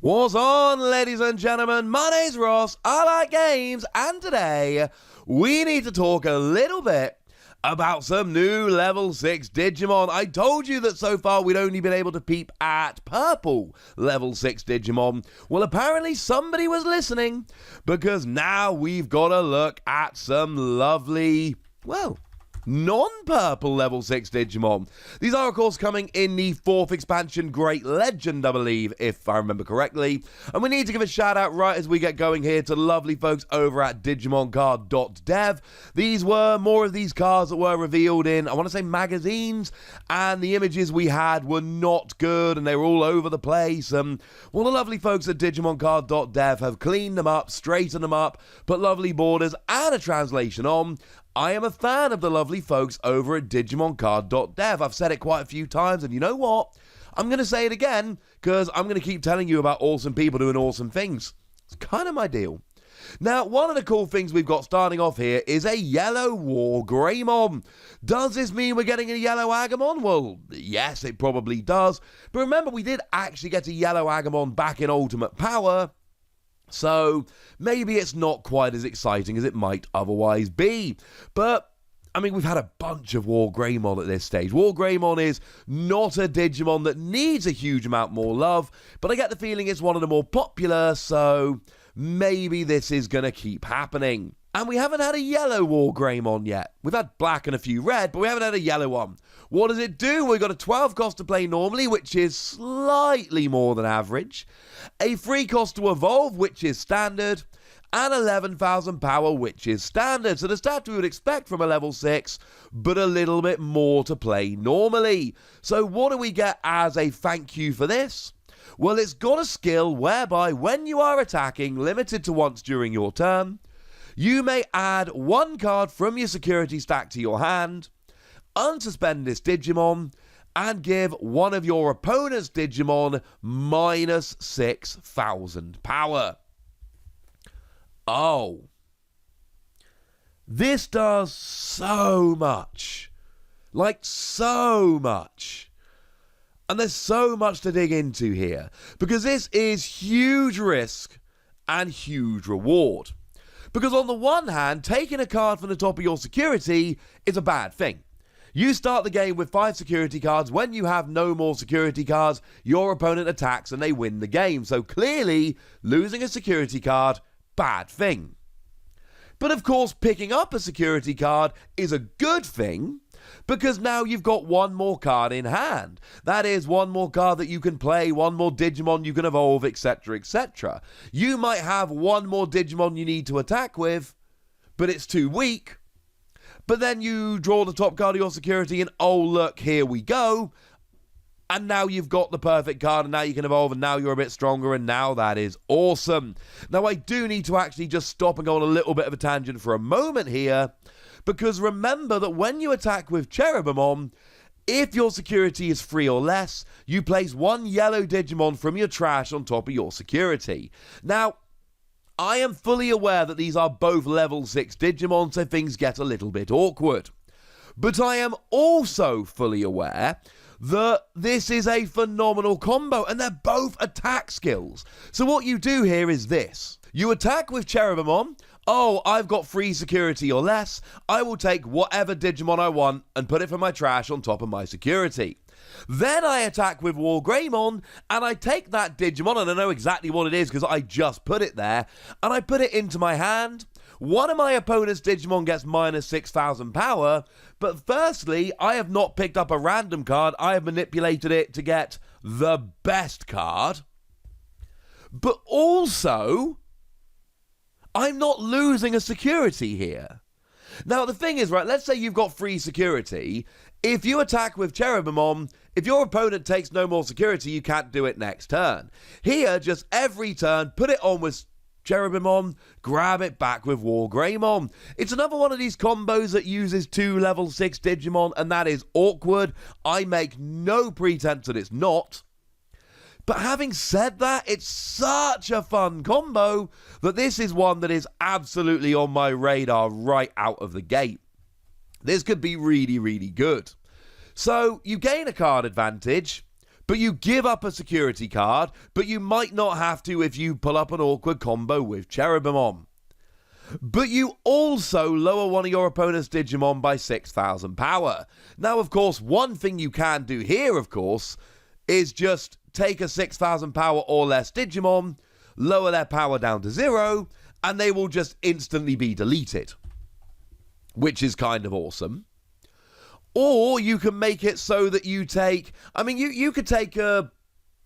What's on, ladies and gentlemen? My name's Ross, I like games, and today we need to talk a little bit about some new level 6 Digimon. I told you that so far we'd only been able to peep at purple level 6 Digimon. Well, apparently somebody was listening, because now we've got to look at some lovely, well, non-purple level 6 Digimon. These are, of course, coming in the 4th expansion, Great Legend, I believe, if I remember correctly. And we need to give a shout out right as we get going here to lovely folks over at DigimonCard.dev. These were more of these cards that were revealed in, I want to say, magazines, and the images we had were not good, and they were all over the place. Well, the lovely folks at DigimonCard.dev have cleaned them up, straightened them up, put lovely borders and a translation on. I am a fan of the lovely folks over at DigimonCard.dev. I've said it quite a few times, and you know what? I'm going to say it again, because I'm going to keep telling you about awesome people doing awesome things. It's kind of my deal. Now, one of the cool things we've got starting off here is a yellow Wargreymon. Does this mean we're getting a yellow Agumon? Well, yes, it probably does. But remember, we did actually get a yellow Agumon back in Ultimate Power. So, maybe it's not quite as exciting as it might otherwise be. But, I mean, we've had a bunch of Wargreymon at this stage. Wargreymon is not a Digimon that needs a huge amount more love, but I get the feeling it's one of the more popular, so maybe this is going to keep happening. And we haven't had a yellow Wargreymon yet. We've had black and a few red, but we haven't had a yellow one. What does it do? We've got a 12 cost to play normally, which is slightly more than average. A 3 cost to evolve, which is standard. And 11,000 power, which is standard. So the stat we would expect from a level 6, but a little bit more to play normally. So what do we get as a thank you for this? Well, it's got a skill whereby when you are attacking, limited to once during your turn, you may add 1 card from your security stack to your hand, unsuspend this Digimon, and give one of your opponent's Digimon minus 6,000 power. Oh. This does so much. Like, so much. And there's so much to dig into here, because this is huge risk and huge reward. Because on the one hand, taking a card from the top of your security is a bad thing. You start the game with 5 security cards. When you have no more security cards, your opponent attacks and they win the game. So clearly, losing a security card, bad thing. But of course, picking up a security card is a good thing, because now you've got 1 more card in hand. That is 1 more card that you can play, 1 more Digimon you can evolve, etc, etc. You might have 1 more Digimon you need to attack with, but it's too weak. But then you draw the top card of your security and, oh look, here we go. And now you've got the perfect card, and now you can evolve, and now you're a bit stronger, and now that is awesome. Now I do need to actually just stop and go on a little bit of a tangent for a moment here, because remember that when you attack with Cherubimon, if your security is 3 or less, you place 1 yellow Digimon from your trash on top of your security. Now, I am fully aware that these are both level 6 Digimon, so things get a little bit awkward. But I am also fully aware that this is a phenomenal combo, and they're both attack skills. So what you do here is this. You attack with Cherubimon. Oh, I've got 3 security or less. I will take whatever Digimon I want and put it from my trash on top of my security. Then I attack with Wargreymon, and I take that Digimon, and I know exactly what it is because I just put it there, and I put it into my hand. One of my opponent's Digimon gets minus 6,000 power, but firstly, I have not picked up a random card. I have manipulated it to get the best card. But also, I'm not losing a security here. Now, the thing is, right, let's say you've got 3 security. If you attack with Cherubimon, if your opponent takes no more security, you can't do it next turn. Here, just every turn, put it on with Cherubimon, grab it back with Wargreymon. It's another one of these combos that uses 2 level 6 Digimon, and that is awkward. I make no pretense that it's not. But having said that, it's such a fun combo that this is one that is absolutely on my radar right out of the gate. This could be really, really good. So you gain a card advantage, But you give up a security card, but you might not have to if you pull up an awkward combo with Cherubimon. But you also lower one of your opponent's Digimon by 6,000 power. Now, of course, one thing you can do here, of course, is just take a 6,000 power or less Digimon, lower their power down to 0, and they will just instantly be deleted. Which is kind of awesome. Or you can make it so that you take... I mean, you could take a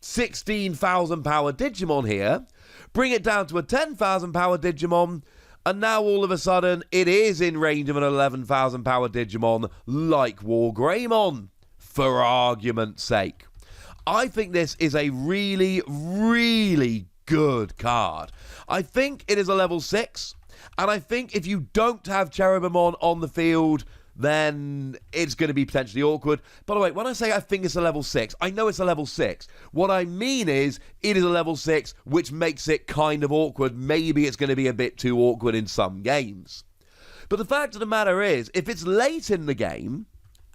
16,000 power Digimon here, bring it down to a 10,000 power Digimon, and now all of a sudden it is in range of an 11,000 power Digimon like Wargreymon, for argument's sake. I think this is a really, really good card. I think it is a level 6, and I think if you don't have Cherubimon on the field, then it's going to be potentially awkward. By the way, when I say I think it's a level 6, I know it's a level 6. What I mean is, it is a level 6, which makes it kind of awkward. Maybe it's going to be a bit too awkward in some games. But the fact of the matter is, if it's late in the game,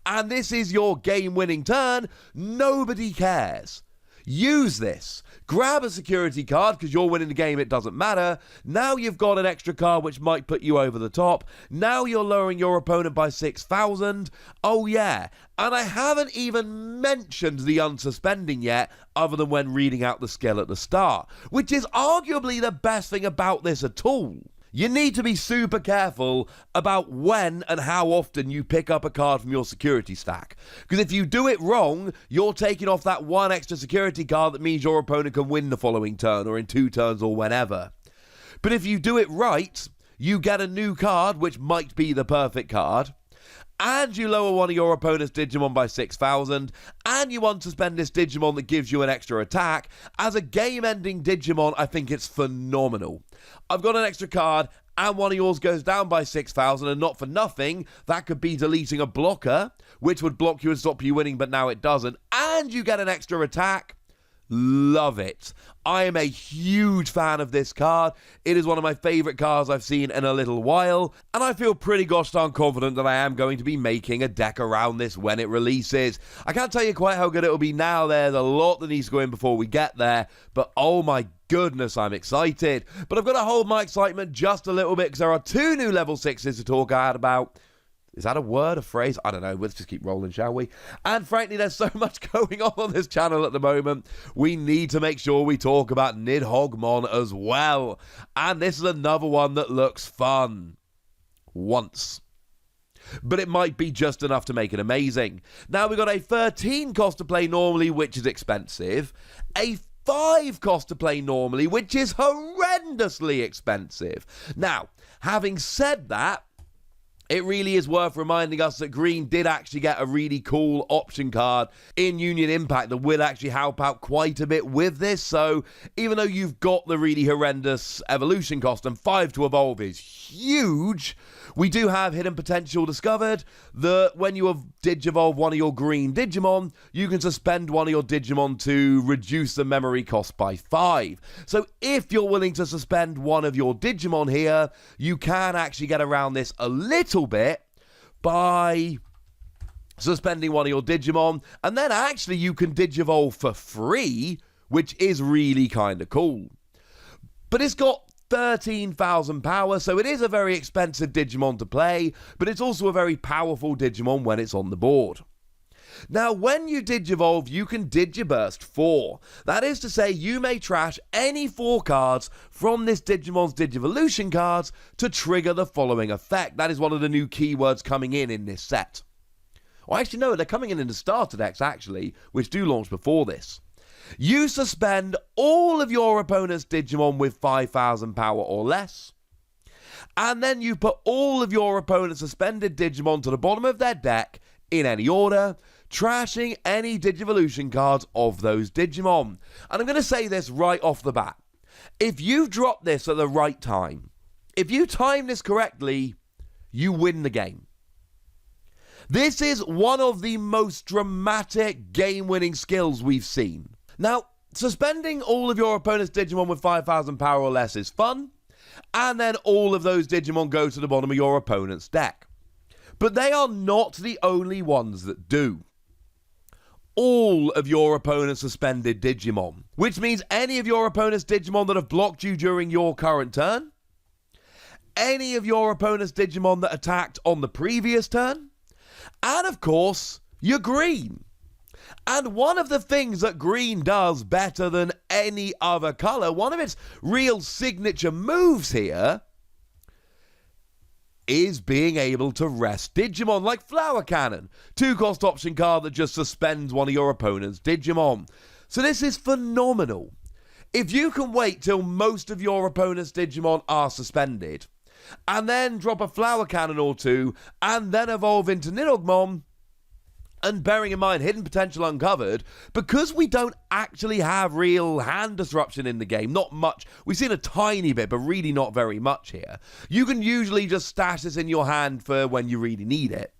and this is your game-winning turn, nobody cares. Use this. Grab a security card, because you're winning the game, it doesn't matter. Now you've got an extra card which might put you over the top. Now you're lowering your opponent by 6,000. Oh yeah, and I haven't even mentioned the unsuspending yet, other than when reading out the skill at the start, which is arguably the best thing about this at all. You need to be super careful about when and how often you pick up a card from your security stack. Because if you do it wrong, you're taking off that one extra security card that means your opponent can win the following turn or in 2 turns or whenever. But if you do it right, you get a new card, which might be the perfect card, and you lower one of your opponent's Digimon by 6,000, and you unsuspend this Digimon that gives you an extra attack. As a game-ending Digimon, I think it's phenomenal. I've got an extra card, and one of yours goes down by 6,000, and not for nothing, that could be deleting a blocker, which would block you and stop you winning, but now it doesn't, and you get an extra attack. Love it. I am a huge fan of this card. It is one of my favourite cards I've seen in a little while, and I feel pretty gosh darn confident that I am going to be making a deck around this when it releases. I can't tell you quite how good it will be now. There's a lot that needs to go in before we get there, but oh my goodness, I'm excited. But I've got to hold my excitement just a little bit because there are 2 new level 6s to talk about. Is that a word, a phrase? I don't know. Let's just keep rolling, shall we? And frankly, there's so much going on this channel at the moment. We need to make sure we talk about Nidhoggmon as well. And this is another one that looks fun. Once. But it might be just enough to make it amazing. Now, we've got a 13 cost to play normally, which is expensive. A 5 cost to play normally, which is horrendously expensive. Now, having said that, it really is worth reminding us that Green did actually get a really cool option card in Union Impact that will actually help out quite a bit with this. So even though you've got the really horrendous evolution cost, and 5 to evolve is huge, we do have hidden potential discovered that when you have Digivolve one of your green Digimon, you can suspend one of your Digimon to reduce the memory cost by 5. So if you're willing to suspend one of your Digimon here, you can actually get around this a little bit by suspending one of your Digimon, and then actually you can Digivolve for free, which is really kind of cool. But it's got 13,000 power, so it is a very expensive Digimon to play, but it's also a very powerful Digimon when it's on the board. Now, when you Digivolve, you can Digiburst 4. That is to say, you may trash any 4 cards from this Digimon's Digivolution cards to trigger the following effect. That is one of the new keywords coming in this set. Well, actually, no, they're coming in the starter decks, actually, which do launch before this. You suspend all of your opponent's Digimon with 5,000 power or less, and then you put all of your opponent's suspended Digimon to the bottom of their deck in any order, trashing any Digivolution cards of those Digimon. And I'm going to say this right off the bat. If you drop this at the right time, if you time this correctly, you win the game. This is one of the most dramatic game-winning skills we've seen. Now, suspending all of your opponent's Digimon with 5,000 power or less is fun, and then all of those Digimon go to the bottom of your opponent's deck. But they are not the only ones that do. all of your opponent's suspended Digimon, which means any of your opponent's Digimon that have blocked you during your current turn, any of your opponent's Digimon that attacked on the previous turn, and of course, your green. And one of the things that green does better than any other colour, one of its real signature moves here, is being able to rest Digimon, like Flower Cannon. 2-cost option card that just suspends one of your opponent's Digimon. So this is phenomenal. If you can wait till most of your opponent's Digimon are suspended, and then drop a Flower Cannon or two, and then evolve into Nidhoggmon, and bearing in mind hidden potential uncovered, because we don't actually have real hand disruption in the game, not much. We've seen a tiny bit, but really not very much here. You can usually just stash this in your hand for when you really need it.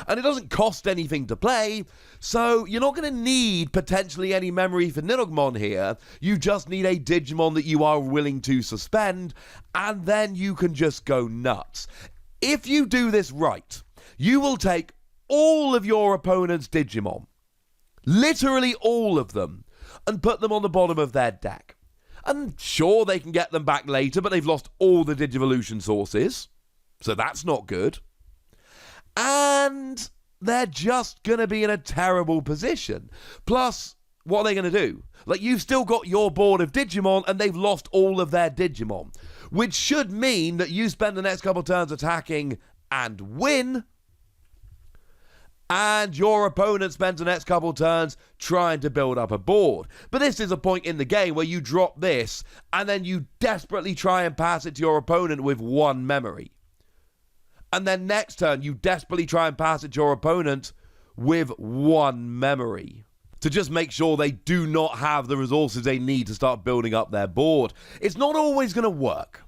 And it doesn't cost anything to play, so you're not going to need potentially any memory for Nidhoggmon here. You just need a Digimon that you are willing to suspend, and then you can just go nuts. If you do this right, you will take all of your opponent's Digimon, literally all of them, and put them on the bottom of their deck. And sure, they can get them back later, but they've lost all the Digivolution sources, so that's not good. And they're just going to be in a terrible position. Plus, what are they going to do? Like, you've still got your board of Digimon, and they've lost all of their Digimon, which should mean that you spend the next couple turns attacking and win, and your opponent spends the next couple turns trying to build up a board. But this is a point in the game where you drop this, and then you desperately try and pass it to your opponent with 1 memory. And then next turn, you desperately try and pass it to your opponent with 1 memory, to just make sure they do not have the resources they need to start building up their board. It's not always going to work.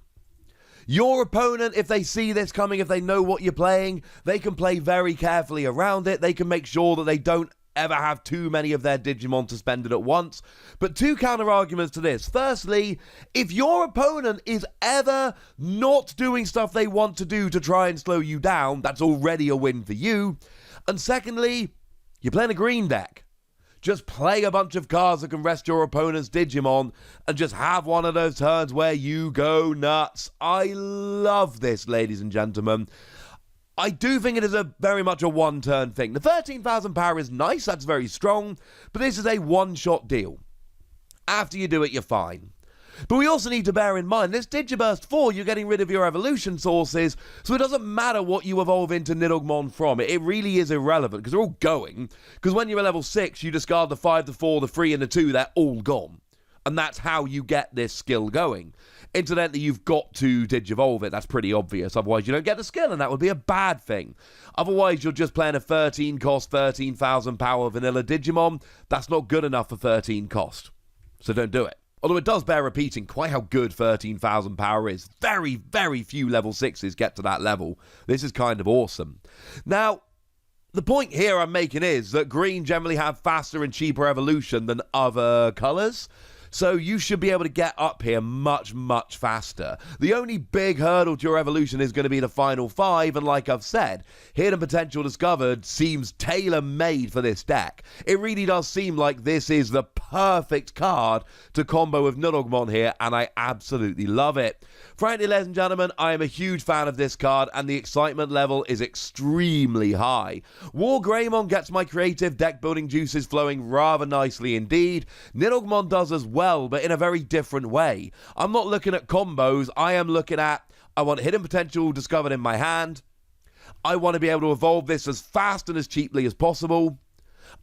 Your opponent, if they see this coming, if they know what you're playing, they can play very carefully around it. They can make sure that they don't ever have too many of their Digimon suspended at once. But 2 counter arguments to this. Firstly, if your opponent is ever not doing stuff they want to do to try and slow you down, that's already a win for you. And secondly, you're playing a green deck. Just play a bunch of cards that can rest your opponent's Digimon and just have one of those turns where you go nuts. I love this, ladies and gentlemen. I do think it is very much a one-turn thing. The 13,000 power is nice, that's very strong, but this is a one-shot deal. After you do it, you're fine. But we also need to bear in mind, this Digiburst 4, you're getting rid of your evolution sources, so it doesn't matter what you evolve into Nidhoggmon from. It really is irrelevant, because they're all going. Because when you're at level 6, you discard the 5, the 4, the 3, and the 2, they're all gone. And that's how you get this skill going. Incidentally, you've got to Digivolve it, that's pretty obvious, otherwise you don't get the skill, and that would be a bad thing. Otherwise, you're just playing a 13 cost, 13,000 power vanilla Digimon. That's not good enough for 13 cost, so don't do it. Although it does bear repeating quite how good 13,000 power is. Very, very few level 6s get to that level. This is kind of awesome. Now, the point here I'm making is that green generally have faster and cheaper evolution than other colours. So you should be able to get up here much, much faster. The only big hurdle to your evolution is going to be the final 5, and like I've said, Hidden Potential Discovered seems tailor-made for this deck. It really does seem like this is the perfect card to combo with Nidhoggmon here, and I absolutely love it. Frankly, ladies and gentlemen, I am a huge fan of this card, and the excitement level is extremely high. Wargreymon gets my creative deck-building juices flowing rather nicely indeed. Nidhoggmon does as well, but in a very different way. I'm not looking at combos, I am looking at, I want Hidden Potential Discovered in my hand. I want to be able to evolve this as fast and as cheaply as possible.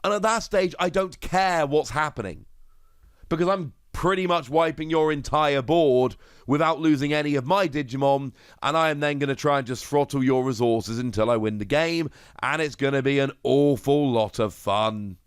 And at that stage, I don't care what's happening, because I'm pretty much wiping your entire board without losing any of my Digimon, and I am then going to try and just throttle your resources until I win the game, and it's going to be an awful lot of fun.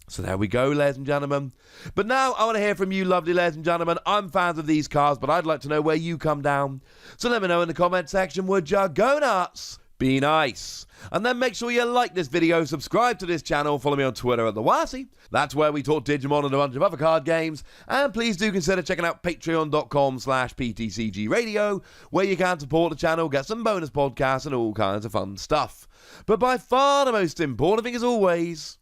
So there we go, ladies and gentlemen. But now I want to hear from you, lovely ladies and gentlemen. I'm fans of these cards, but I'd like to know where you come down. So let me know in the comment section, would ya? Go nuts! Be nice. And then make sure you like this video, subscribe to this channel, follow me on Twitter at the Wossy. That's where we talk Digimon and a bunch of other card games. And please do consider checking out patreon.com/PTCGradio, where you can support the channel, get some bonus podcasts and all kinds of fun stuff. But by far the most important thing, as always,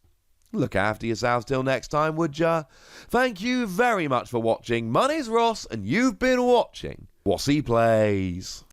look after yourselves till next time, would ya? Thank you very much for watching. My name's Ross, and you've been watching Wossy Plays.